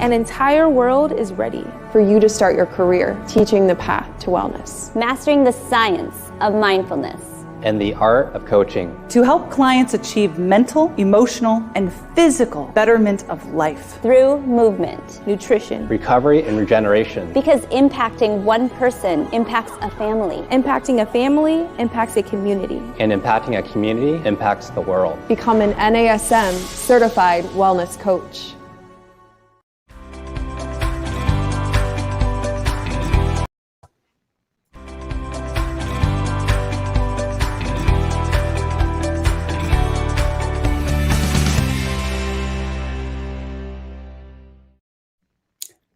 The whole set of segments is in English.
An entire world is ready for you to start your career teaching the path to wellness. Mastering the science of mindfulness. And the art of coaching. To help clients achieve mental, emotional, and physical betterment of life. Through movement, nutrition, recovery, and regeneration. Because impacting one person impacts a family. Impacting a family impacts a community. And impacting a community impacts the world. Become an NASM certified wellness coach.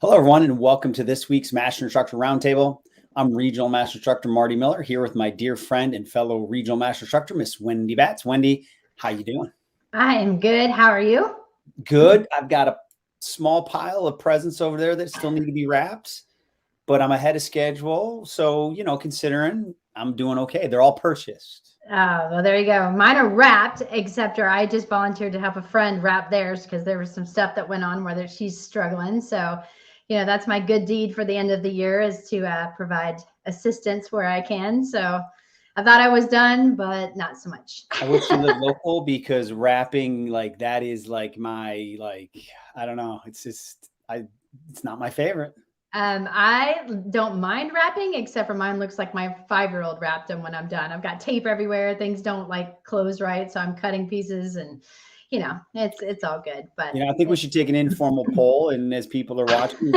Hello, everyone, and welcome to this week's Master Instructor Roundtable. I'm Regional Master Instructor Marty Miller here with my dear friend and fellow Regional Master Instructor, Miss Wendy Batts. Wendy, how you doing? I am good. How are you? Good. I've got a small pile of presents over there that still need to be wrapped, but I'm ahead of schedule. So, considering I'm doing okay. They're all purchased. Oh, well, there you go. Mine are wrapped, except I just volunteered to help a friend wrap theirs because there was some stuff that went on where she's struggling. So, that's my good deed for the end of the year is to provide assistance where I can. So I thought I was done, but not so much. I wish you lived local because wrapping that is my, I don't know. It's just, it's not my favorite. I don't mind wrapping, except for mine looks like my 5-year-old wrapped them when I'm done. I've got tape everywhere. Things don't close right. So I'm cutting pieces and it's all good. But I think we should take an informal poll, and as people are watching,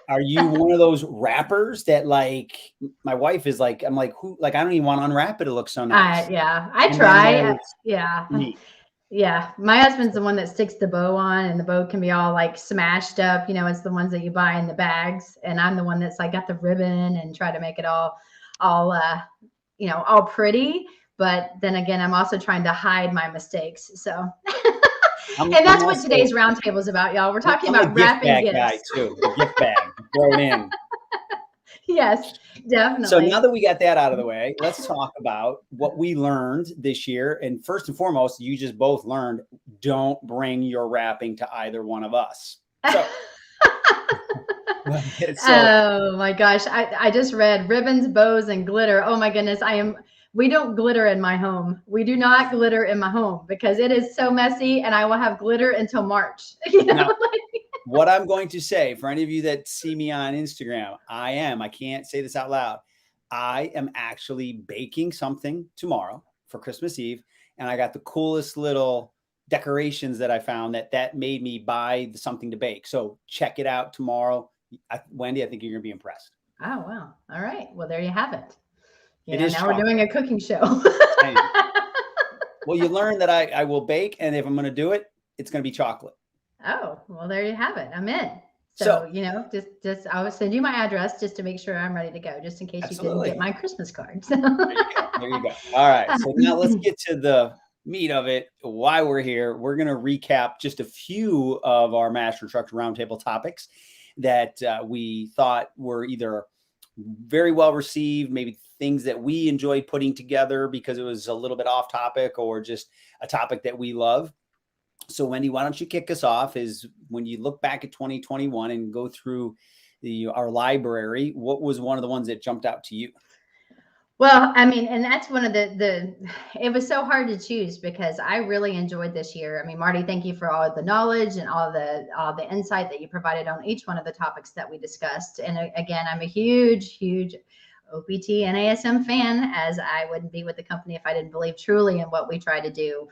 are you one of those wrappers that my wife is I'm who I don't even want to unwrap it. It looks so nice. I try. Yeah. My husband's the one that sticks the bow on, and the bow can be all smashed up. It's the ones that you buy in the bags, and I'm the one that's got the ribbon and try to make it all pretty. But then again, I'm also trying to hide my mistakes. So, and that's what today's roundtable is about, y'all. We're talking about wrapping gifts. Guy too. The gift bag, throw it in. Yes, definitely. So now that we got that out of the way, let's talk about what we learned this year. And first and foremost, you just both learned: don't bring your wrapping to either one of us. So. Oh my gosh! I just read ribbons, bows, and glitter. Oh my goodness! We don't glitter in my home. We do not glitter in my home because it is so messy, and I will have glitter until March. Now, what I'm going to say for any of you that see me on Instagram, I can't say this out loud. I am actually baking something tomorrow for Christmas Eve. And I got the coolest little decorations that I found that made me buy something to bake. So check it out tomorrow. Wendy, I think you're going to be impressed. Oh, wow. All right. Well, there you have it. Now we're doing a cooking show. Well, you learn that I will bake, and if I'm going to do it, it's going to be chocolate. Oh, well, there you have it. I'm in. So just I'll send you my address just to make sure I'm ready to go, just in case you didn't get my Christmas card. There you go. All right. So now let's get to the meat of it. Why we're here. We're going to recap just a few of our Master Instructor Roundtable topics that we thought were either very well received, maybe things that we enjoyed putting together because it was a little bit off topic or just a topic that we love. So Wendy, why don't you kick us off? Is when you look back at 2021 and go through our library, what was one of the ones that jumped out to you? Well, and that's one of it was so hard to choose because I really enjoyed this year. Marty, thank you for all of the knowledge and all the insight that you provided on each one of the topics that we discussed. And again, I'm a huge OPT NASM fan, as I wouldn't be with the company if I didn't believe truly in what we try to do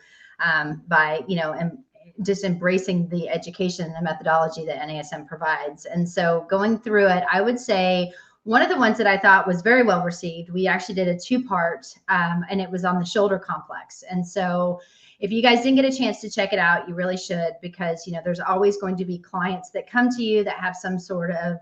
by, and just embracing the education and the methodology that NASM provides. And so going through it, I would say one of the ones that I thought was very well received, we actually did a 2-part, and it was on the shoulder complex. And so if you guys didn't get a chance to check it out, you really should, because, there's always going to be clients that come to you that have some sort of,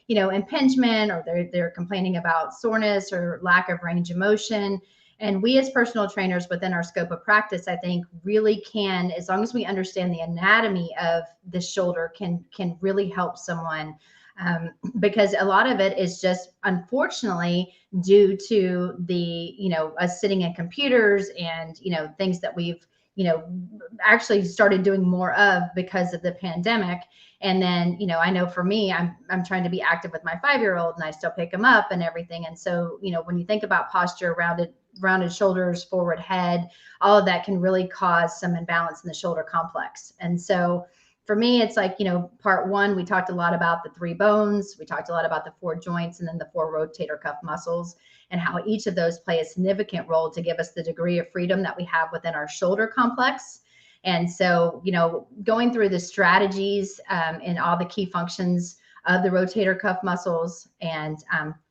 impingement, or they're complaining about soreness or lack of range of motion. And we as personal trainers within our scope of practice, I think really can, as long as we understand the anatomy of the shoulder, can really help someone. Because a lot of it is just, unfortunately, due to the, us sitting at computers and, things that we've, actually started doing more of because of the pandemic. And then, I know for me, I'm trying to be active with my 5-year-old, and I still pick him up and everything. And so, when you think about posture, rounded shoulders, forward head, all of that can really cause some imbalance in the shoulder complex. And so for me, it's like, part one, we talked a lot about the 3 bones. We talked a lot about the 4 joints and then the 4 rotator cuff muscles, and how each of those play a significant role to give us the degree of freedom that we have within our shoulder complex. And so, going through the strategies and all the key functions of the rotator cuff muscles. And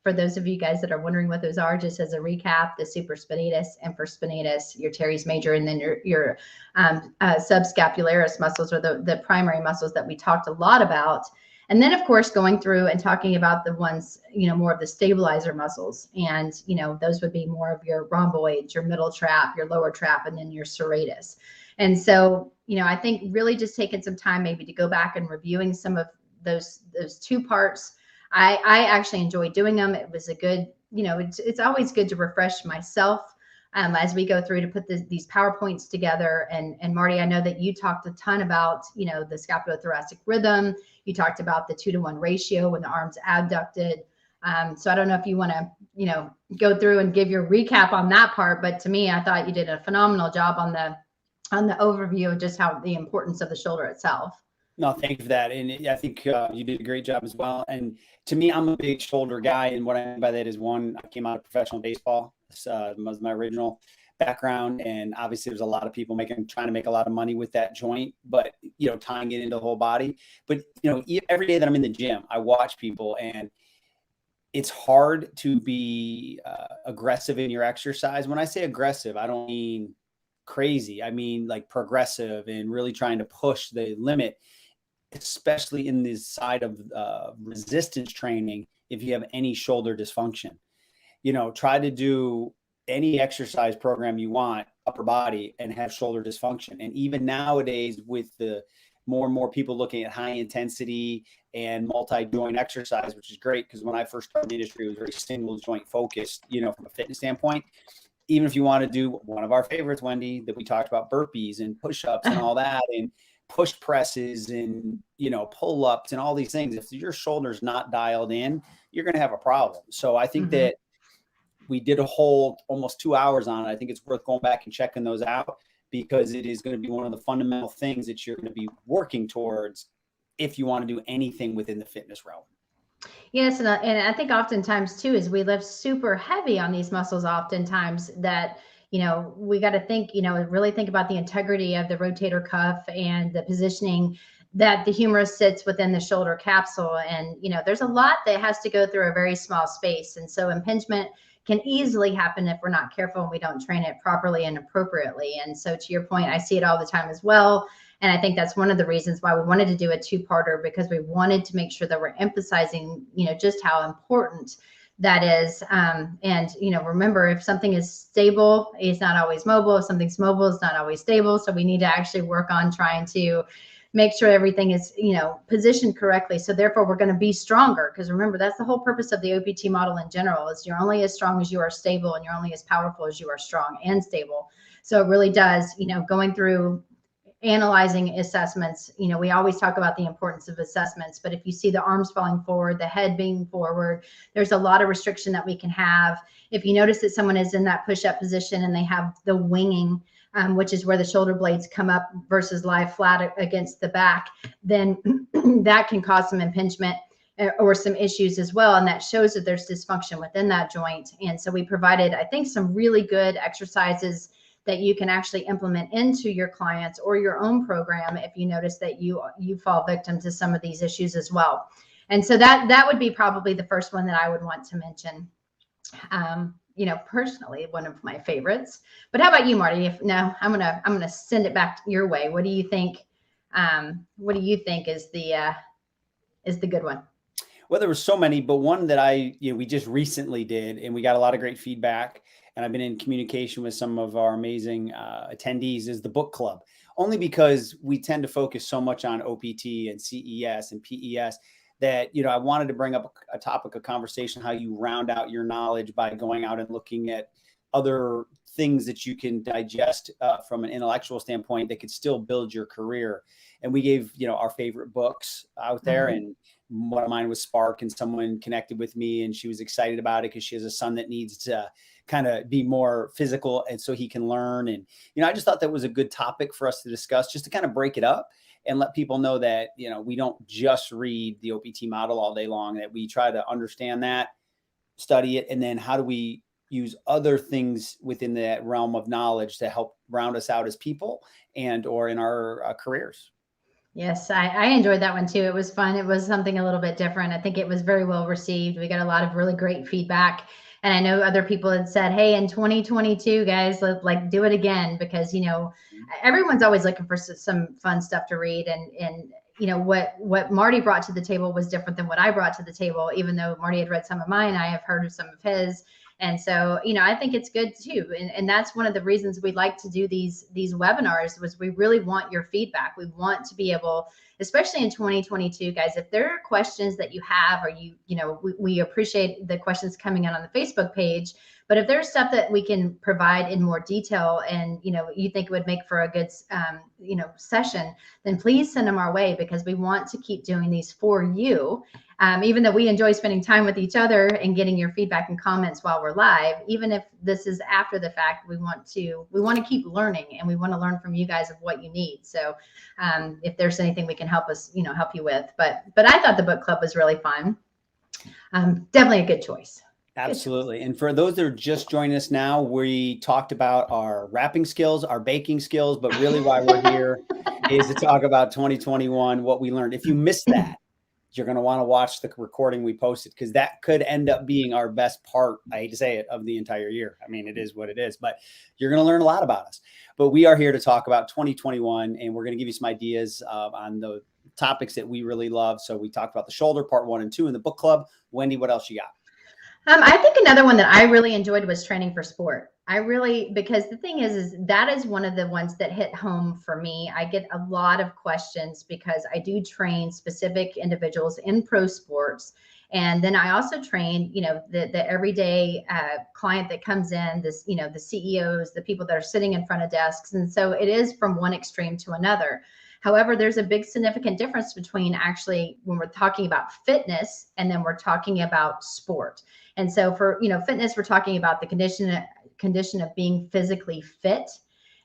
for those of you guys that are wondering what those are, just as a recap, the supraspinatus, infraspinatus, your teres major, and then your subscapularis muscles are the primary muscles that we talked a lot about. And then, of course, going through and talking about the ones, more of the stabilizer muscles. And, those would be more of your rhomboids, your middle trap, your lower trap, and then your serratus. And so, I think really just taking some time maybe to go back and reviewing some of those 2 parts. I actually enjoy doing them. It was a good, it's always good to refresh myself as we go through to put these PowerPoints together. And Marty, I know that you talked a ton about, the scapulothoracic rhythm. You talked about the 2-to-1 ratio when the arm's abducted. So I don't know if you want to, go through and give your recap on that part. But to me, I thought you did a phenomenal job on the overview of just how the importance of the shoulder itself. No, thank you for that. And I think you did a great job as well. And to me, I'm a big shoulder guy. And what I mean by that is, one, I came out of professional baseball. This was my original background. And obviously there's a lot of people trying to make a lot of money with that joint, but, tying it into the whole body. But, every day that I'm in the gym, I watch people, and it's hard to be aggressive in your exercise. When I say aggressive, I don't mean crazy. I mean like progressive and really trying to push the limit, especially in this side of resistance training. If you have any shoulder dysfunction, try to do any exercise program you want, upper body, and have shoulder dysfunction. And even nowadays, with the more and more people looking at high intensity and multi-joint exercise, which is great, because when I first started in the industry, it was very single joint focused, from a fitness standpoint. Even if you want to do one of our favorites, Wendy, that we talked about, burpees and push-ups and all that, and push presses and, pull-ups and all these things, if your shoulder's not dialed in, you're going to have a problem. So I think that we did a whole almost 2 hours on it. I think it's worth going back and checking those out, because it is going to be one of the fundamental things that you're going to be working towards if you want to do anything within the fitness realm. Yes, and I think oftentimes too, is we lift super heavy on these muscles oftentimes that, we got to think, really think about the integrity of the rotator cuff and the positioning that the humerus sits within the shoulder capsule. And, there's a lot that has to go through a very small space. And so impingement can easily happen if we're not careful and we don't train it properly and appropriately. And so to your point, I see it all the time as well. And I think that's one of the reasons why we wanted to do a 2-parter, because we wanted to make sure that we're emphasizing, just how important that is. And, remember, if something is stable, it's not always mobile. If something's mobile, it's not always stable. So we need to actually work on trying to make sure everything is, positioned correctly. So therefore we're going to be stronger, because remember, that's the whole purpose of the OPT model in general, is you're only as strong as you are stable, and you're only as powerful as you are strong and stable. So it really does, going through analyzing assessments, we always talk about the importance of assessments, but if you see the arms falling forward, the head being forward, there's a lot of restriction that we can have. If you notice that someone is in that push-up position and they have the winging, which is where the shoulder blades come up versus lie flat against the back, then that can cause some impingement or some issues as well. And that shows that there's dysfunction within that joint. And so we provided, I think, some really good exercises that you can actually implement into your clients or your own program if you notice that you fall victim to some of these issues as well. And so that would be probably the first one that I would want to mention. Personally, one of my favorites. But how about you, Marty? I'm gonna send it back your way. What do you think? What do you think is the good one? Well, there were so many, but one that we just recently did, and we got a lot of great feedback, and I've been in communication with some of our amazing attendees, is the book club. Only because we tend to focus so much on OPT and CES and PES that, I wanted to bring up a topic of conversation, how you round out your knowledge by going out and looking at other things that you can digest from an intellectual standpoint that could still build your career. And we gave, our favorite books out there. And one of mine was Spark, and someone connected with me and she was excited about it because she has a son that needs to kind of be more physical and so he can learn. And, I just thought that was a good topic for us to discuss, just to kind of break it up and let people know that, we don't just read the OPT model all day long, that we try to understand that, study it, and then how do we use other things within that realm of knowledge to help round us out as people and or in our careers. Yes, I enjoyed that one too. It was fun. It was something a little bit different. I think it was very well received. We got a lot of really great feedback. And I know other people had said, hey, in 2022, guys, let's do it again, because, everyone's always looking for some fun stuff to read. And what Marty brought to the table was different than what I brought to the table, even though Marty had read some of mine, I have heard of some of his. And so, I think it's good too. And that's one of the reasons we like to do these webinars, was we really want your feedback. We want to be able, especially in 2022, guys, if there are questions that you have, or we appreciate the questions coming in on the Facebook page, but if there's stuff that we can provide in more detail and, you think it would make for a good, session, then please send them our way, because we want to keep doing these for you. Even though we enjoy spending time with each other and getting your feedback and comments while we're live, even if this is after the fact, we want to keep learning, and we want to learn from you guys of what you need. So if there's anything we can help you with, but I thought the book club was really fun. Definitely a good choice. Absolutely. And for those that are just joining us now, we talked about our wrapping skills, our baking skills, but really why we're here is to talk about 2021, what we learned. If you missed that, you're going to want to watch the recording we posted, because that could end up being our best part, I hate to say it, of the entire year. I mean, it is what it is, but you're going to learn a lot about us. But we are here to talk about 2021, and we're going to give you some ideas on the topics that we really love. So we talked about the shoulder, part 1 and 2 in the book club. Wendy, what else you got? I think another one that I really enjoyed was training for sport. Because the thing is that is one of the ones that hit home for me. I get a lot of questions because I do train specific individuals in pro sports. And then I also train, the everyday client that comes in, the CEOs, the people that are sitting in front of desks. And so it is from one extreme to another. However, there's a big significant difference between actually when we're talking about fitness and then we're talking about sport. And so for, fitness, we're talking about the condition of being physically fit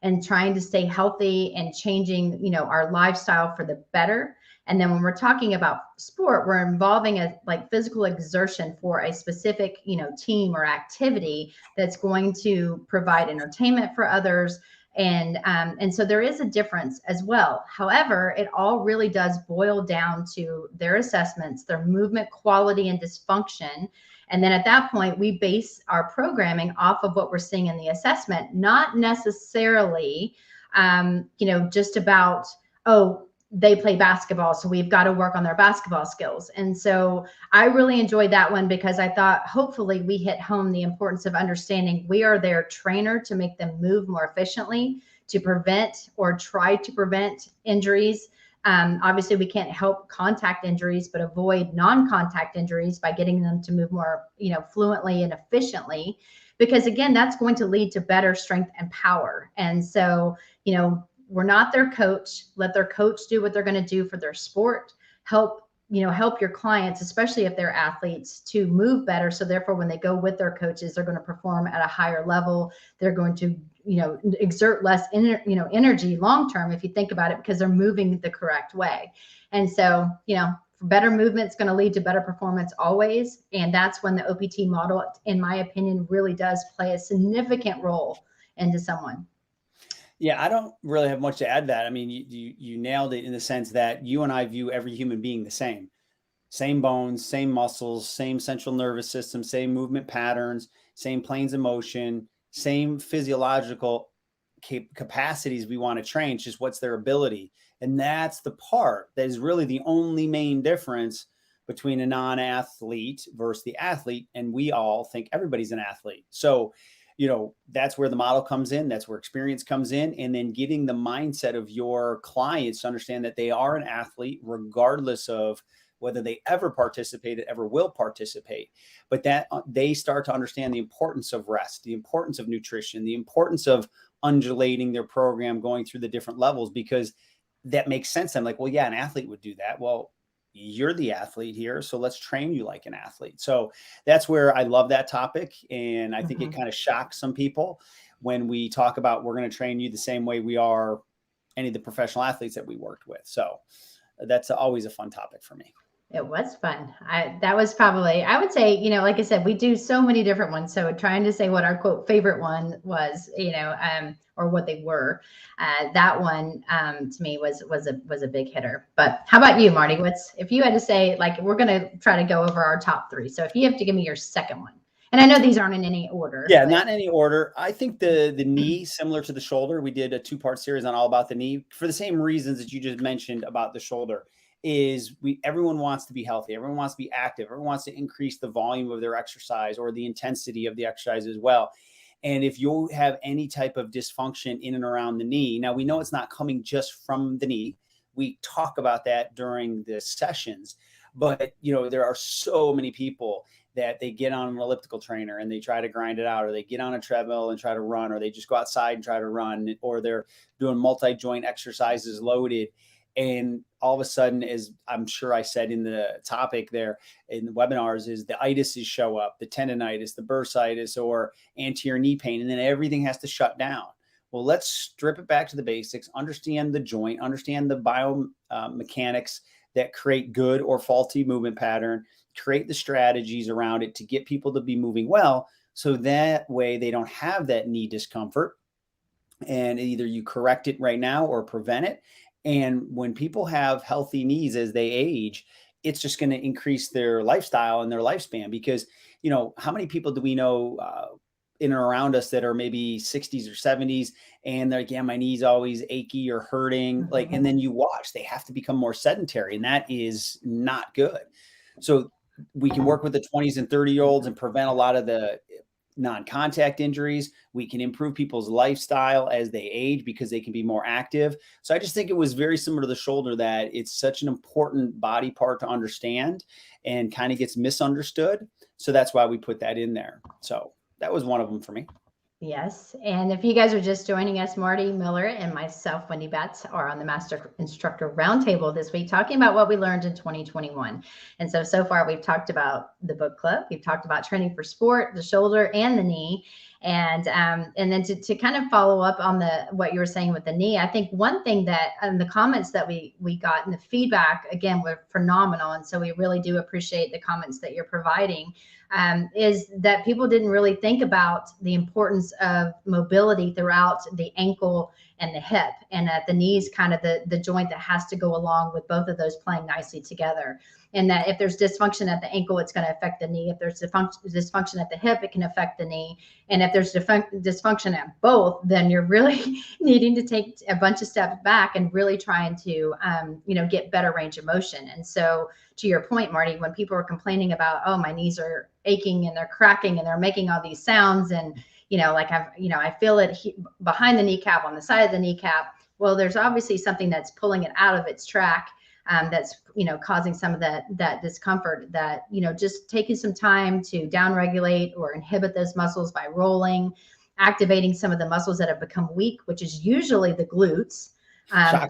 and trying to stay healthy and changing, our lifestyle for the better. And then when we're talking about sport, we're involving a physical exertion for a specific, team or activity that's going to provide entertainment for others. And so there is a difference as well. However, it all really does boil down to their assessments, their movement quality and dysfunction. And then at that point, we base our programming off of what we're seeing in the assessment, not necessarily, just about, they play basketball, so we've got to work on their basketball skills. And so I really enjoyed that one, because I thought hopefully we hit home the importance of understanding we are their trainer to make them move more efficiently, to prevent or try to prevent injuries. Obviously, we can't help contact injuries, but avoid non-contact injuries by getting them to move more, fluently and efficiently, because again, that's going to lead to better strength and power. And so, we're not their coach. Let their coach do what they're going to do for their sport. Help your clients, especially if they're athletes, to move better. So therefore, when they go with their coaches, they're going to perform at a higher level. They're going to, exert less, energy long-term, if you think about it, because they're moving the correct way. And so, better movement is going to lead to better performance always. And that's when the OPT model, in my opinion, really does play a significant role into someone. Yeah, I don't really have much to add to that. I mean, you nailed it in the sense that you and I view every human being the same bones, same muscles, same central nervous system, same movement patterns, same planes of motion, same physiological capacities we want to train. It's just what's their ability. And that's the part that is really the only main difference between a non-athlete versus the athlete. And we all think everybody's an athlete. So that's where the model comes in. That's where experience comes in. And then getting the mindset of your clients to understand that they are an athlete, regardless of whether they ever participated, ever will participate, but that they start to understand the importance of rest, the importance of nutrition, the importance of undulating their program, going through the different levels, because that makes sense. I'm like, well, yeah, an athlete would do that. Well, you're the athlete here, so let's train you like an athlete. So that's where I love that topic. And I think it kind of shocks some people when we talk about we're going to train you the same way we are any of the professional athletes that we worked with. So that's always a fun topic for me. It was fun. That was probably, I would say, like I said, we do so many different ones. So trying to say what our quote favorite one was, or what they were, that one to me was a big hitter. But how about you, Marty? If you had to say, like, we're going to try to go over our top three. So if you have to give me your second one, and I know these aren't in any order. Yeah, not in any order. I think the knee, similar to the shoulder, we did a 2-part series on all about the knee for the same reasons that you just mentioned about the shoulder. Everyone wants to be healthy. Everyone wants to be active. Everyone wants to increase the volume of their exercise or the intensity of the exercise as well. And if you have any type of dysfunction in and around the knee, now we know it's not coming just from the knee. We talk about that during the sessions, but there are so many people that they get on an elliptical trainer and they try to grind it out, or they get on a treadmill and try to run, or they just go outside and try to run, or they're doing multi-joint exercises loaded. And all of a sudden, as I'm sure I said in the topic there in the webinars, is the itises show up, the tendonitis, the bursitis, or anterior knee pain, and then everything has to shut down. Well, let's strip it back to the basics, understand the joint, understand the biomechanics that create good or faulty movement pattern, create the strategies around it to get people to be moving well. So that way they don't have that knee discomfort, and either you correct it right now or prevent it. And when people have healthy knees as they age, it's just going to increase their lifestyle and their lifespan, because, how many people do we know in and around us that are maybe 60s or 70s and they're like, yeah, my knee's always achy or hurting. Like, and then you watch, they have to become more sedentary, and that is not good. So we can work with the 20s and 30-year-olds and prevent a lot of the non-contact injuries. We can improve people's lifestyle as they age because they can be more active. So I just think it was very similar to the shoulder, that it's such an important body part to understand and kind of gets misunderstood. So that's why we put that in there. So that was one of them for me. Yes. And if you guys are just joining us, Marty Miller and myself, Wendy Batts, are on the Master Instructor Roundtable this week, talking about what we learned in 2021. And so far we've talked about the book club. We've talked about training for sport, the shoulder and the knee. And then to kind of follow up on what you were saying with the knee, I think one thing that the comments that we got and the feedback, again, were phenomenal. And so we really do appreciate the comments that you're providing. Is that people didn't really think about the importance of mobility throughout the ankle and the hip, and that the knee is kind of the joint that has to go along with both of those playing nicely together. And that if there's dysfunction at the ankle, it's going to affect the knee. If there's dysfunction at the hip, it can affect the knee. And if there's dysfunction at both, then you're really needing to take a bunch of steps back and really trying to, get better range of motion. And so to your point, Marty, when people are complaining about, oh, my knees are aching and they're cracking and they're making all these sounds, and, I feel it behind the kneecap, on the side of the kneecap. Well, there's obviously something that's pulling it out of its track. That's, causing some of that discomfort, that, just taking some time to downregulate or inhibit those muscles by rolling, activating some of the muscles that have become weak, which is usually the glutes,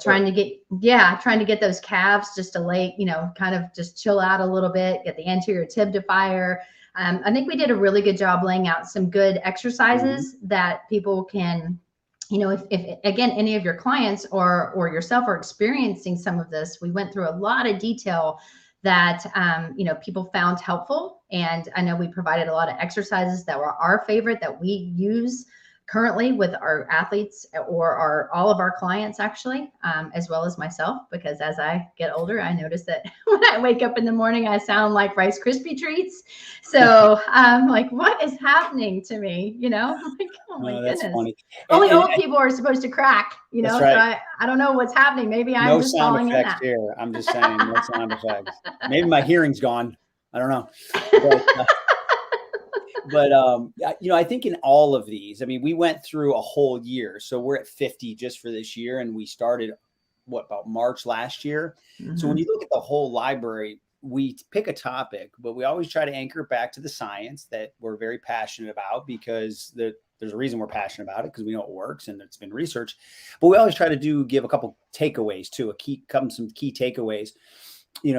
trying to get those calves just to lay, kind of just chill out a little bit, get the anterior tib to fire. I think we did a really good job laying out some good exercises that people can, if again, any of your clients or yourself are experiencing some of this, we went through a lot of detail that, people found helpful. And I know we provided a lot of exercises that were our favorite that we use currently with our athletes or all of our clients, actually, as well as myself, because as I get older, I notice that when I wake up in the morning, I sound like Rice Krispie treats. So I'm like, what is happening to me? I'm like, oh my goodness. That's funny. Only old people are supposed to crack, Right. So I don't know what's happening. Maybe I'm just falling in that. No sound effects here. I'm just saying, no sound effects. Maybe my hearing's gone. I don't know. But, I think in all of these, we went through a whole year. So we're at 50 just for this year. And we started, about March last year. Mm-hmm. So when you look at the whole library, we pick a topic, but we always try to anchor it back to the science that we're very passionate about, because there's a reason we're passionate about it, because we know it works and it's been researched. But we always try to give a couple takeaways too, some key takeaways.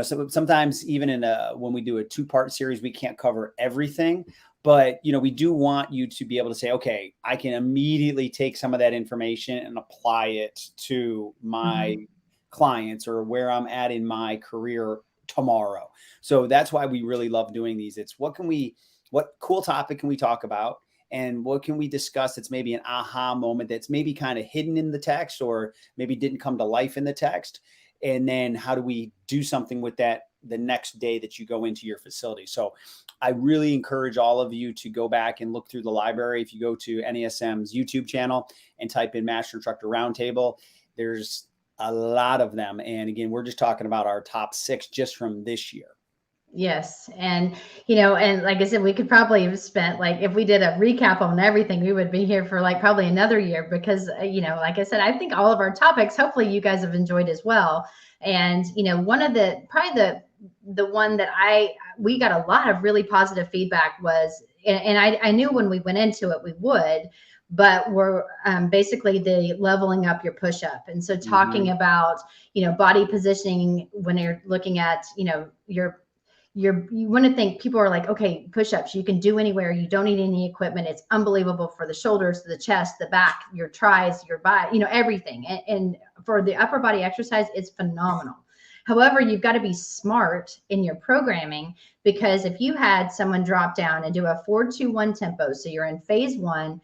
So sometimes even when we do a 2-part series, we can't cover everything, but we do want you to be able to say, okay, I can immediately take some of that information and apply it to my clients or where I'm at in my career tomorrow. So that's why we really love doing these. It's what cool topic can we talk about, and what can we discuss that's maybe an aha moment that's maybe kind of hidden in the text, or maybe didn't come to life in the text. And then how do we do something with that the next day that you go into your facility? So I really encourage all of you to go back and look through the library. If you go to NASM's YouTube channel and type in Master Instructor Roundtable, there's a lot of them. And again, we're just talking about our top 6 just from this year. Yes. And, and like I said, we could probably have spent, like, if we did a recap on everything, we would be here for like probably another year, because, like I said, I think all of our topics, hopefully you guys have enjoyed as well. And, one of probably the one that we got a lot of really positive feedback was, and I knew when we went into it, we would, but we're basically the leveling up your push-up. And so talking about, body positioning when you're looking at, you want to think, people are like, okay, push-ups, you can do anywhere. You don't need any equipment. It's unbelievable for the shoulders, the chest, the back, your tries, your body, everything. And for the upper body exercise, it's phenomenal. However, you've got to be smart in your programming, because if you had someone drop down and do a 4-2-1 tempo, so you're in phase 1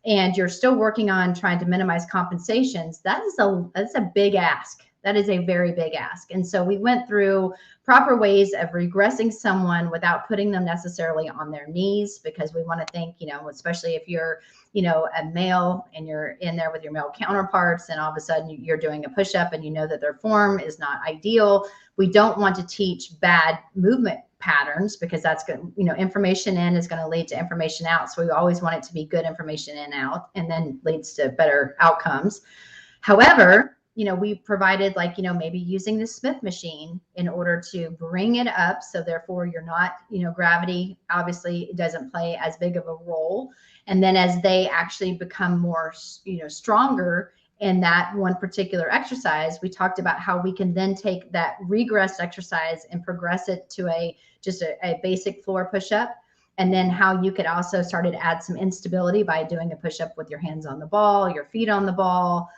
and you're still working on trying to minimize compensations, that's a big ask. That is a very big ask. And so we went through proper ways of regressing someone without putting them necessarily on their knees, because we want to think, especially if you're, a male and you're in there with your male counterparts, and all of a sudden you're doing a push-up and that their form is not ideal. We don't want to teach bad movement patterns, because that's good. Information in is going to lead to information out. So we always want it to be good information in, out, and then leads to better outcomes. However, we provided, like, maybe using the Smith machine in order to bring it up. So therefore you're not, gravity obviously doesn't play as big of a role. And then as they actually become more, stronger in that one particular exercise, we talked about how we can then take that regressed exercise and progress it to a basic floor push-up. And then how you could also start to add some instability by doing a push-up with your hands on the ball, your feet on the ball.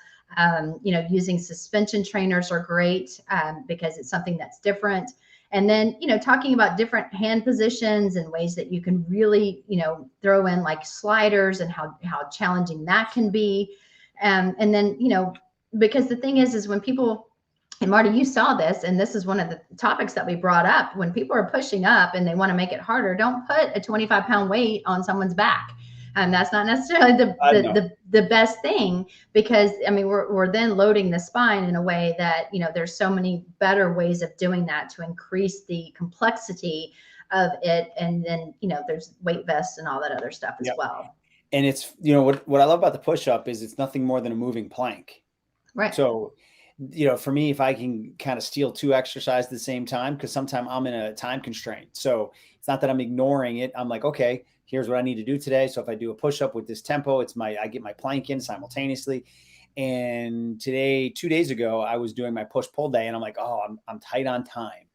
Using suspension trainers are great because it's something that's different. And then, talking about different hand positions and ways that you can really, throw in like sliders and how challenging that can be. And then, because the thing is when people, and Marty, you saw this, and this is one of the topics that we brought up, when people are pushing up and they want to make it harder, don't put a 25-pound weight on someone's back. And that's not necessarily the best thing, because we're then loading the spine in a way that, there's so many better ways of doing that to increase the complexity of it. And then, there's weight vests and all that other stuff as well. And it's, what I love about the push-up is it's nothing more than a moving plank. Right. So, for me, if I can kind of steal 2 exercises at the same time, because sometimes I'm in a time constraint. So it's not that I'm ignoring it. I'm like, okay, here's what I need to do today. So if I do a push-up with this tempo, I get my plank in simultaneously. And 2 days ago, I was doing my push-pull day, and I'm like, oh, I'm tight on time.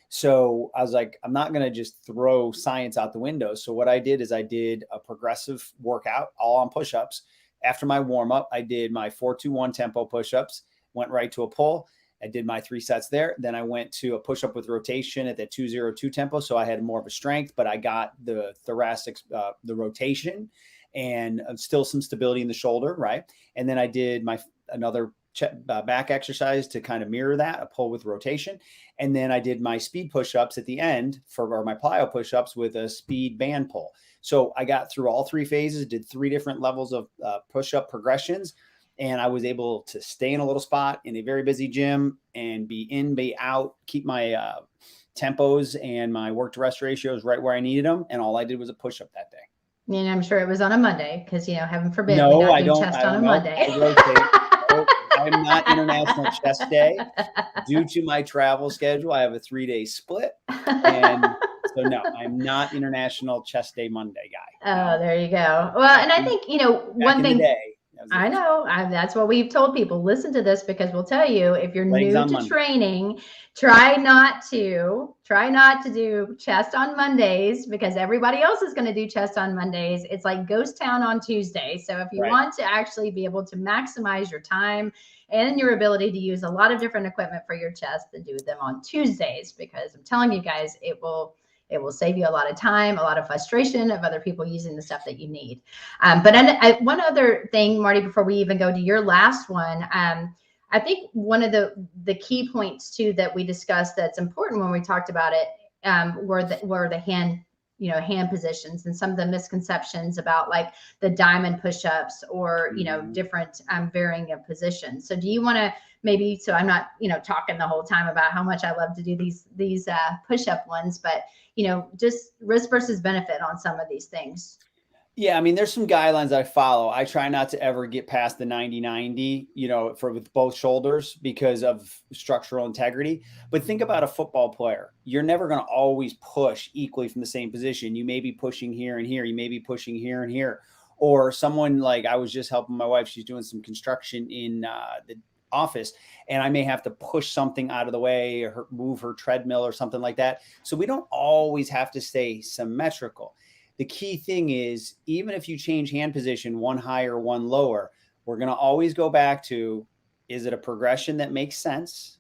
So I was like, I'm not going to just throw science out the window. So what I did is I did a progressive workout all on push-ups. After my warm-up, I did my 4-2-1 tempo push-ups, went right to a pull. I did my 3 sets there. Then I went to a push-up with rotation at the 2-0-2 tempo. So I had more of a strength, but I got the thoracic, the rotation, and still some stability in the shoulder, right? And then I did another back exercise to kind of mirror that, a pull with rotation. And then I did my speed push-ups at the end or my plyo push-ups with a speed band pull. So I got through all 3 phases, did 3 different levels of push-up progressions. And I was able to stay in a little spot in a very busy gym and be in, be out, keep my tempos and my work to rest ratios right where I needed them. And all I did was a push-up that day. And I'm sure it was on a Monday, because, heaven forbid, no, we not I do don't, chest I don't on a know. Monday. I'm not International Chest Day. Due to my travel schedule, I have a 3-day split. And so no, I'm not International Chest Day Monday guy. Oh, there you go. Well, and I think, one thing. I know. That's what we've told people. Listen to this, because we'll tell you, if you're new to training, try not to do chest on Mondays, because everybody else is going to do chest on Mondays. It's like ghost town on Tuesday. So if you want to actually be able to maximize your time and your ability to use a lot of different equipment for your chest, then do them on Tuesdays, because I'm telling you guys, it will save you a lot of time, a lot of frustration of other people using the stuff that you need. But one other thing, Marty, before we even go to your last one, I think one of the key points too that we discussed that's important when we talked about it were the hand positions, and some of the misconceptions about like the diamond push-ups or different varying of positions. So do you want to maybe, so I'm not talking the whole time about how much I love to do these push-up ones, but just risk versus benefit on some of these things. Yeah, I mean, there's some guidelines I follow. I try not to ever get past the 90-90, with both shoulders because of structural integrity. But think about a football player. You're never going to always push equally from the same position. You may be pushing here and here. You may be pushing here and here. Or someone like, I was just helping my wife. She's doing some construction in the office, and I may have to push something out of the way or move her treadmill or something like that. So we don't always have to stay symmetrical. The key thing is, even if you change hand position, one higher, one lower, we're going to always go back to, is it a progression that makes sense?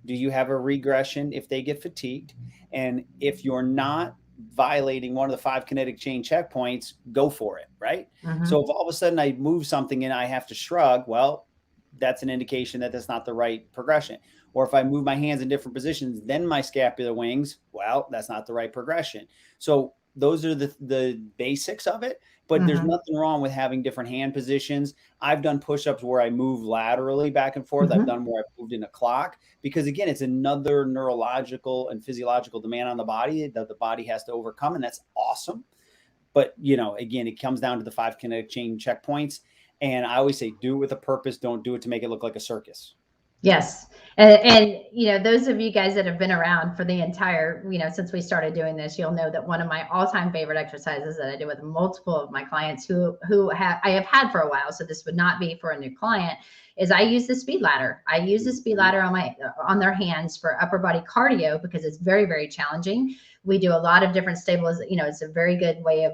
Do you have a regression if they get fatigued? And if you're not violating one of the 5 kinetic chain checkpoints, go for it, right? Mm-hmm. So if all of a sudden I move something and I have to shrug, well, that's an indication that that's not the right progression. Or if I move my hands in different positions, then my scapular wings, well, that's not the right progression. So those are the basics of it, but there's nothing wrong with having different hand positions. I've done push-ups where I move laterally back and forth. I've done where I've moved in a clock, because again, it's another neurological and physiological demand on the body that the body has to overcome. And that's awesome. But, again, it comes down to the 5 kinetic chain checkpoints. And I always say, do it with a purpose. Don't do it to make it look like a circus. Yes. And those of you guys that have been around for the entire, since we started doing this, you'll know that one of my all-time favorite exercises that I do with multiple of my clients who I have had for a while, so this would not be for a new client, is I use the speed ladder. I use the speed ladder on their hands for upper body cardio, because it's very, very challenging. We do a lot of different it's a very good way of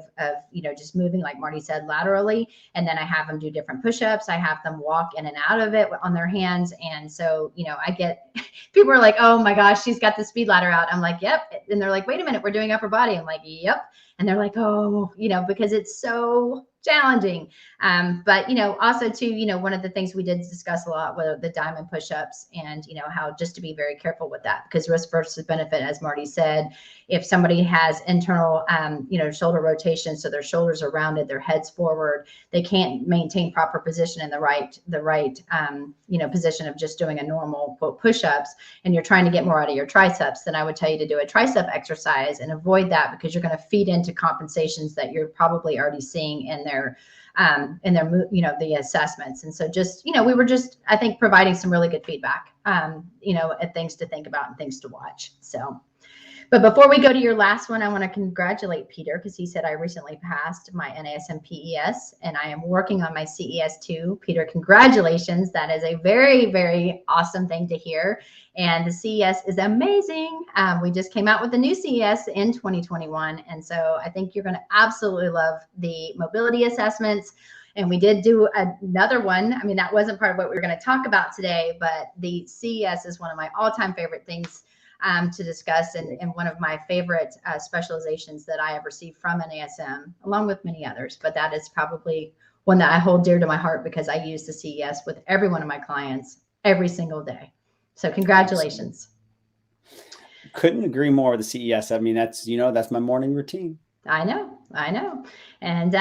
just moving, like Marty said, laterally. And then I have them do different push-ups. I have them walk in and out of it on their hands. And so, I get, people are like, oh my gosh, she's got the speed ladder out. I'm like, yep. And they're like, wait a minute, we're doing upper body. I'm like, yep. And they're like, oh, because it's so challenging. But, also too, one of the things we did discuss a lot were the diamond push-ups, and, how just to be very careful with that, because risk versus benefit, as Marty said, if somebody has internal, shoulder rotation, so their shoulders are rounded, their head's forward, they can't maintain proper position in the right, position of just doing a normal quote push-ups, and you're trying to get more out of your triceps, then I would tell you to do a tricep exercise and avoid that, because you're going to feed into compensations that you're probably already seeing in their the assessments. And so just, we were just, I think, providing some really good feedback, and things to think about and things to watch. So, but before we go to your last one, I want to congratulate Peter, because he said I recently passed my NASM PES and I am working on my CES too. Peter, congratulations. That is a very, very awesome thing to hear. And the CES is amazing. We just came out with the new CES in 2021. And so I think you're going to absolutely love the mobility assessments. And we did do another one. I mean, that wasn't part of what we were going to talk about today, but the CES is one of my all-time favorite things to discuss, and one of my favorite specializations that I have received from NASM, along with many others. But that is probably one that I hold dear to my heart, because I use the CES with every one of my clients every single day. So congratulations. Couldn't agree more with the CES. I mean, that's my morning routine. I know. And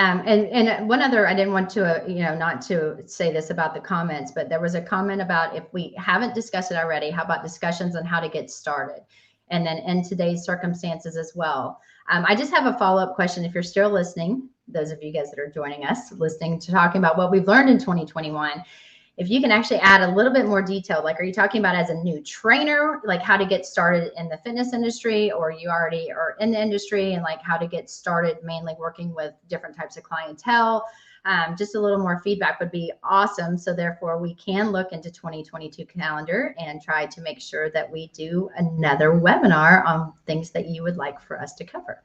one other, I didn't want to, not to say this about the comments, but there was a comment about, if we haven't discussed it already, how about discussions on how to get started? And then in today's circumstances as well. I just have a follow-up question. If you're still listening, those of you guys that are joining us, listening to talking about what we've learned in 2021, if you can actually add a little bit more detail, like, are you talking about as a new trainer, like how to get started in the fitness industry, or you already are in the industry and like how to get started mainly working with different types of clientele? Just a little more feedback would be awesome. So therefore we can look into 2022 calendar and try to make sure that we do another webinar on things that you would like for us to cover.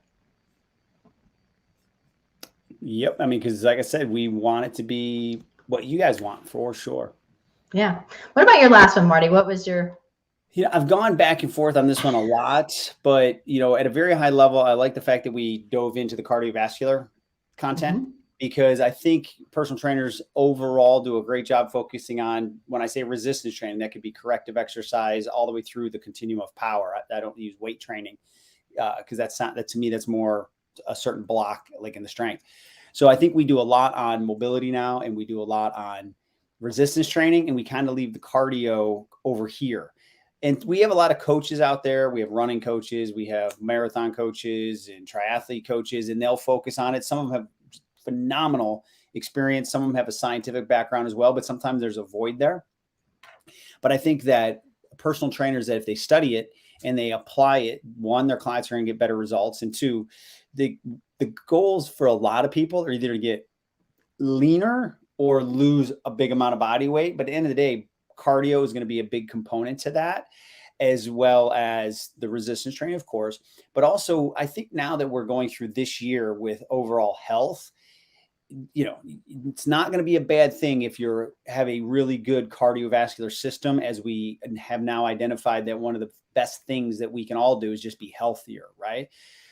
Yep. I mean, because like I said, we want it to be what you guys want for sure. Yeah. What about your last one, Marty? What was your... I've gone back and forth on this one a lot, but at a very high level, I like the fact that we dove into the cardiovascular content, because I think personal trainers overall do a great job focusing on, when I say resistance training, that could be corrective exercise all the way through the continuum of power. I don't use weight training because that's not, that to me, that's more a certain block, like in the strength. So I think we do a lot on mobility now, and we do a lot on resistance training, and we kind of leave the cardio over here. And we have a lot of coaches out there. We have running coaches, we have marathon coaches and triathlete coaches, and they'll focus on it. Some of them have phenomenal experience. Some of them have a scientific background as well, but sometimes there's a void there. But I think that personal trainers, that if they study it and they apply it, one, their clients are going to get better results. And two, the goals for a lot of people are either to get leaner or lose a big amount of body weight. But at the end of the day, cardio is going to be a big component to that, as well as the resistance training, of course. But also, I think now that we're going through this year with overall health, it's not going to be a bad thing if you have a really good cardiovascular system, as we have now identified that one of the best things that we can all do is just be healthier, right?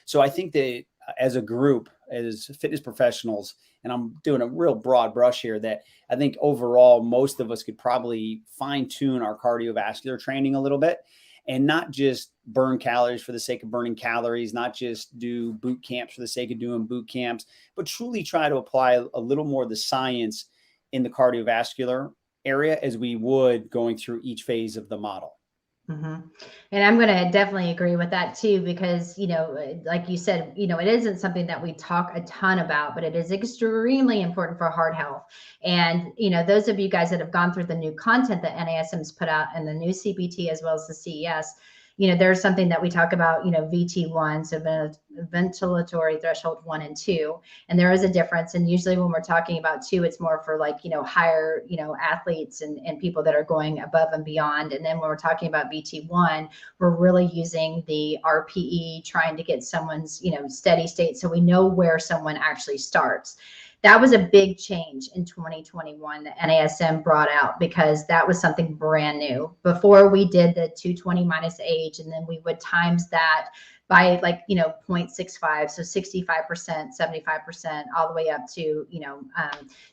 So I think that as a group, as fitness professionals, and I'm doing a real broad brush here, that I think overall, most of us could probably fine tune our cardiovascular training a little bit, and not just burn calories for the sake of burning calories, not just do boot camps for the sake of doing boot camps, but truly try to apply a little more of the science in the cardiovascular area as we would going through each phase of the model. And I'm going to definitely agree with that too, because, like you said, it isn't something that we talk a ton about, but it is extremely important for heart health. And, those of you guys that have gone through the new content that NASM's put out and the new CPT as well as the CES, there's something that we talk about, VT1, so ventilatory threshold 1 and 2, and there is a difference. And usually when we're talking about 2, it's more for like, higher, athletes and people that are going above and beyond. And then when we're talking about VT1, we're really using the RPE, trying to get someone's, steady state, so we know where someone actually starts. That was a big change in 2021 that NASM brought out, because that was something brand new. Before, we did the 220 minus age, and then we would times that by 0.65, so 65%, 75%, all the way up to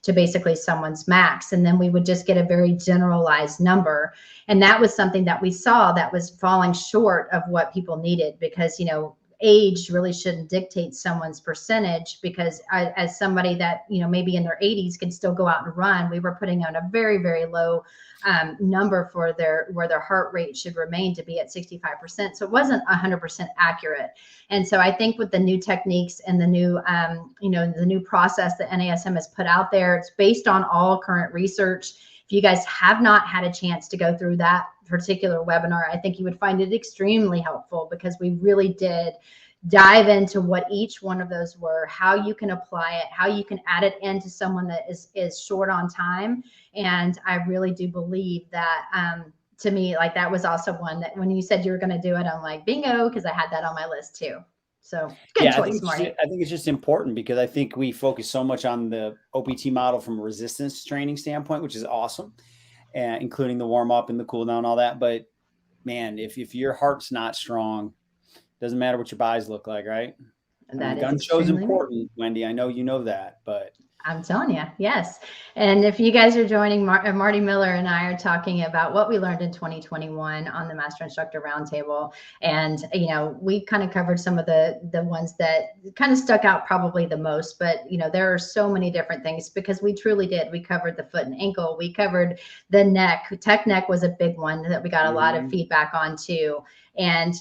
to basically someone's max, and then we would just get a very generalized number. And that was something that we saw that was falling short of what people needed, because age really shouldn't dictate someone's percentage, because as somebody that maybe in their 80s can still go out and run, we were putting on a very, very low number for where their heart rate should remain to be at 65%. So it wasn't 100% accurate. And so I think with the new techniques and the new the new process that NASM has put out there, it's based on all current research. If you guys have not had a chance to go through that particular webinar, I think you would find it extremely helpful, because we really did dive into what each one of those were, how you can apply it, how you can add it into someone that is short on time. And I really do believe that to me, that was also one that when you said you were going to do it, I'm like, bingo, because I had that on my list too. So good choice, Marty. I think it's just important, because I think we focus so much on the OPT model from a resistance training standpoint, which is awesome, including the warm up and the cool down, all that. But man, if your heart's not strong, doesn't matter what your bodies look like, right? And that gun show's important, Wendy. I know you know that, but I'm telling you, yes. And if you guys are joining, Marty Miller and I are talking about what we learned in 2021 on the Master Instructor Roundtable. And, we kind of covered some of the ones that kind of stuck out probably the most, but, there are so many different things, because we truly did. We covered the foot and ankle. We covered the neck. Tech neck was a big one that we got a lot of feedback on too. And,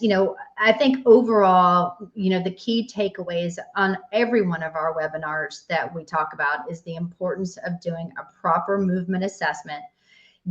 I think overall, the key takeaways on every one of our webinars that we talk about is the importance of doing a proper movement assessment,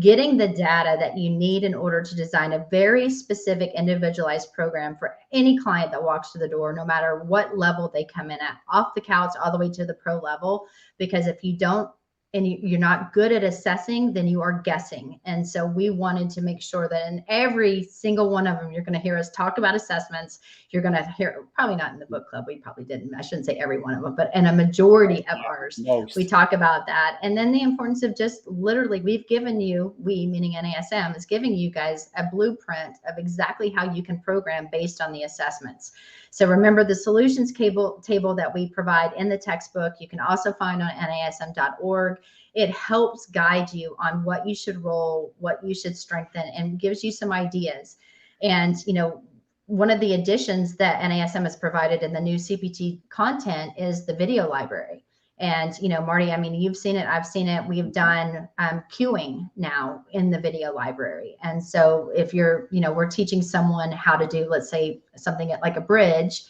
getting the data that you need in order to design a very specific individualized program for any client that walks through the door, no matter what level they come in at, off the couch all the way to the pro level. Because if you don't, and you're not good at assessing, then you are guessing. And so we wanted to make sure that in every single one of them, you're going to hear us talk about assessments. You're going to hear, probably not in the book club, we probably didn't, I shouldn't say every one of them, but in a majority of ours, we talk about that. And then the importance of just literally, we've given you, we meaning NASM is giving you guys a blueprint of exactly how you can program based on the assessments. So remember the solutions table that we provide in the textbook, you can also find on NASM.org. It helps guide you on what you should roll, what you should strengthen, and gives you some ideas. And, you know, one of the additions that NASM has provided in the new CPT content is the video library. And, you know, Marty, I mean, you've seen it, I've seen it. We've done queuing now in the video library. And so if you're, you know, we're teaching someone how to do, let's say, something like a bridge,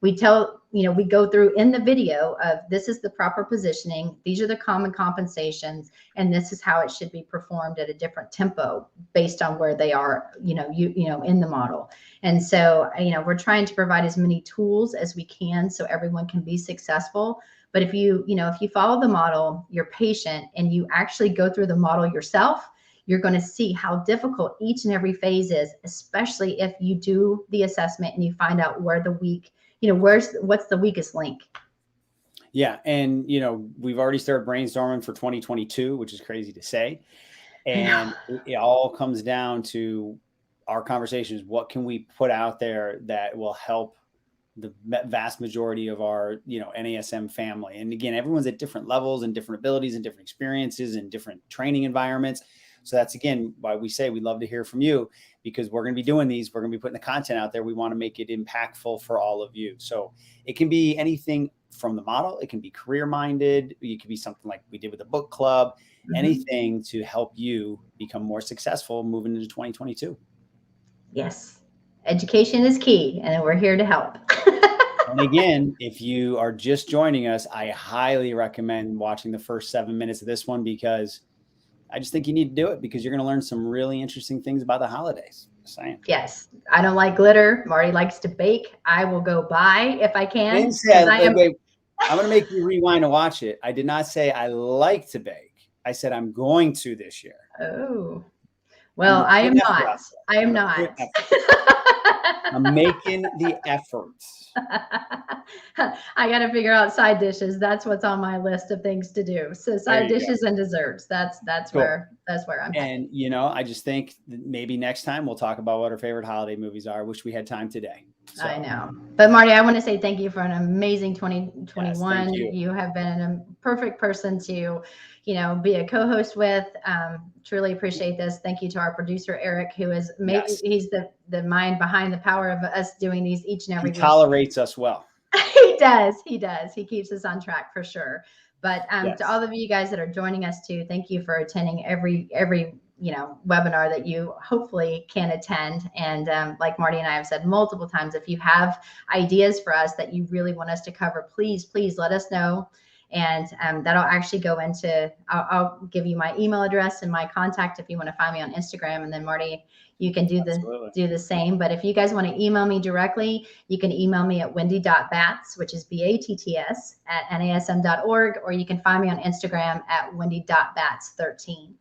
we tell, you know, we go through in the video of this is the proper positioning, these are the common compensations, and this is how it should be performed at a different tempo based on where they are, you know, in the model. And so, you know, we're trying to provide as many tools as we can so everyone can be successful. But if you follow the model, you're patient, and you actually go through the model yourself, you're going to see how difficult each and every phase is, especially if you do the assessment and you find out where the weak, you know, what's the weakest link. Yeah. And, you know, we've already started brainstorming for 2022, which is crazy to say. And it all comes down to our conversations. What can we put out there that will help the vast majority of our, you know, NASM family? And again, everyone's at different levels and different abilities and different experiences and different training environments. So that's, again, why we say we'd love to hear from you, because we're going to be doing these. We're going to be putting the content out there. We want to make it impactful for all of you. So it can be anything from the model. It can be career minded. It could be something like we did with the book club, anything to help you become more successful moving into 2022. Yes. Education is key, and we're here to help. And again, if you are just joining us, I highly recommend watching the first 7 minutes of this one, because I just think you need to do it, because you're going to learn some really interesting things about the holidays. Just saying. Yes. I don't like glitter. Marty likes to bake. I will go buy if I can. Wait, I'm going to make you rewind and watch it. I did not say I like to bake. I said I'm going to this year. Oh, well, I am not. I am not. I'm making the efforts. I got to figure out side dishes. That's what's on my list of things to do. So side dishes and desserts. That's cool. where I'm at. And, you know, I just think that maybe next time we'll talk about what our favorite holiday movies are. I wish we had time today. So. I know. But Marty, I want to say thank you for an amazing 2021. Yes, you have been a perfect person to, you know, be a co-host with. Truly appreciate this. Thank you to our producer, Eric, who is he's the mind behind the power of us doing these each and every week. He tolerates us well. He does. He keeps us on track for sure. But to all of you guys that are joining us too, thank you for attending every you know, webinar that you hopefully can attend. And like Marty and I have said multiple times, if you have ideas for us that you really want us to cover, please let us know. And that'll actually go into, I'll give you my email address and my contact if you want to find me on Instagram. And then Marty, you can do the same. But if you guys want to email me directly, you can email me at wendy.batts, which is BATTS @NASM.org, or you can find me on Instagram at wendy.batts13.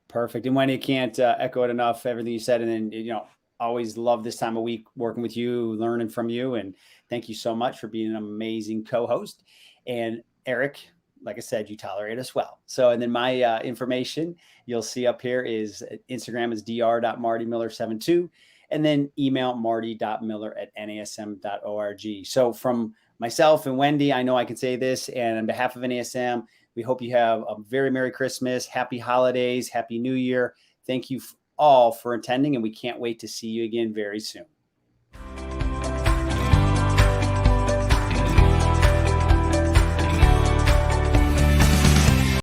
Perfect. And Wendy, can't echo it enough, everything you said. And then, you know, always love this time of week working with you, learning from you. And thank you so much for being an amazing co-host. And Eric, like I said, you tolerate us well. So, and then my information you'll see up here is Instagram is dr.martymiller72, and then email marty.miller@nasm.org. So from myself and Wendy, I know I can say this, and on behalf of NASM, we hope you have a very Merry Christmas, Happy Holidays, Happy New Year. Thank you all for attending, and we can't wait to see you again very soon.